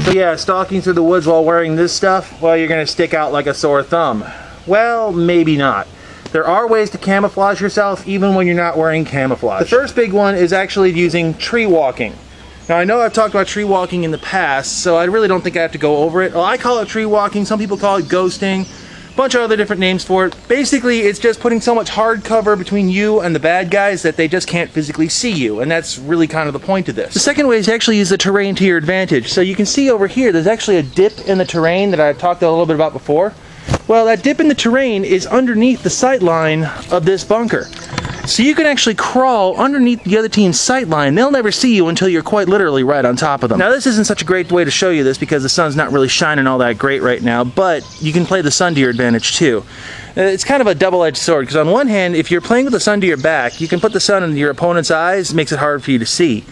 So yeah, stalking through the woods while wearing this stuff, well, you're gonna stick out like a sore thumb. Well, maybe not. There are ways to camouflage yourself even when you're not wearing camouflage. The first big one is actually using tree walking. Now I know I've talked about tree walking in the past, so I really don't think I have to go over it. Well, I call it tree walking, some people call it ghosting, a bunch of other different names for it. Basically, it's just putting so much hard cover between you and the bad guys that they just can't physically see you, and that's really kind of the point of this. The second way is to actually use the terrain to your advantage. So you can see over here, there's actually a dip in the terrain that I've talked a little bit about before. Well, that dip in the terrain is underneath the sight line of this bunker. So you can actually crawl underneath the other team's sight line. They'll never see you until you're quite literally right on top of them. Now this isn't such a great way to show you this because the sun's not really shining all that great right now, but you can play the sun to your advantage too. It's kind of a double-edged sword because on one hand, if you're playing with the sun to your back, you can put the sun in your opponent's eyes, it makes it hard for you to see.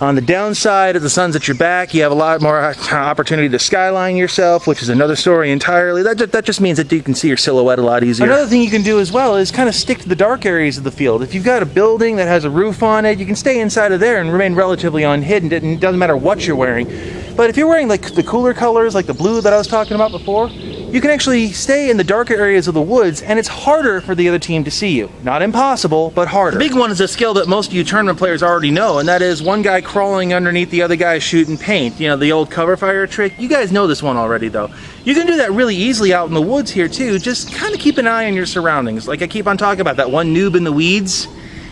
On the downside, if the sun's at your back, you have a lot more opportunity to skyline yourself, which is another story entirely. That just means that you can see your silhouette a lot easier. Another thing you can do as well is kind of stick to the dark areas of the field. If you've got a building that has a roof on it, you can stay inside of there and remain relatively unhidden. It doesn't matter what you're wearing. But if you're wearing like the cooler colors, like the blue that I was talking about before, you can actually stay in the darker areas of the woods, and it's harder for the other team to see you. Not impossible, but harder. The big one is a skill that most of you tournament players already know, and that is one guy crawling underneath the other guy shooting paint. You know, the old cover fire trick. You guys know this one already, though. You can do that really easily out in the woods here, too. Just kind of keep an eye on your surroundings. Like I keep on talking about that one noob in the weeds.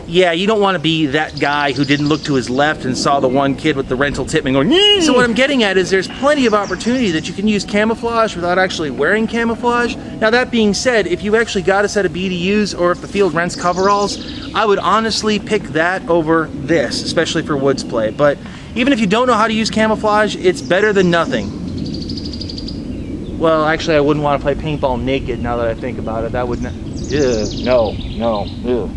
Yeah, you don't want to be that guy who didn't look to his left and saw the one kid with the rental tipman going, "Yee!" So what I'm getting at is there's plenty of opportunity that you can use camouflage without actually wearing camouflage. Now that being said, if you actually got a set of BDUs or if the field rents coveralls, I would honestly pick that over this, especially for woods play. But even if you don't know how to use camouflage, it's better than nothing. Well, actually I wouldn't want to play paintball naked now that I think about it. That would not, no.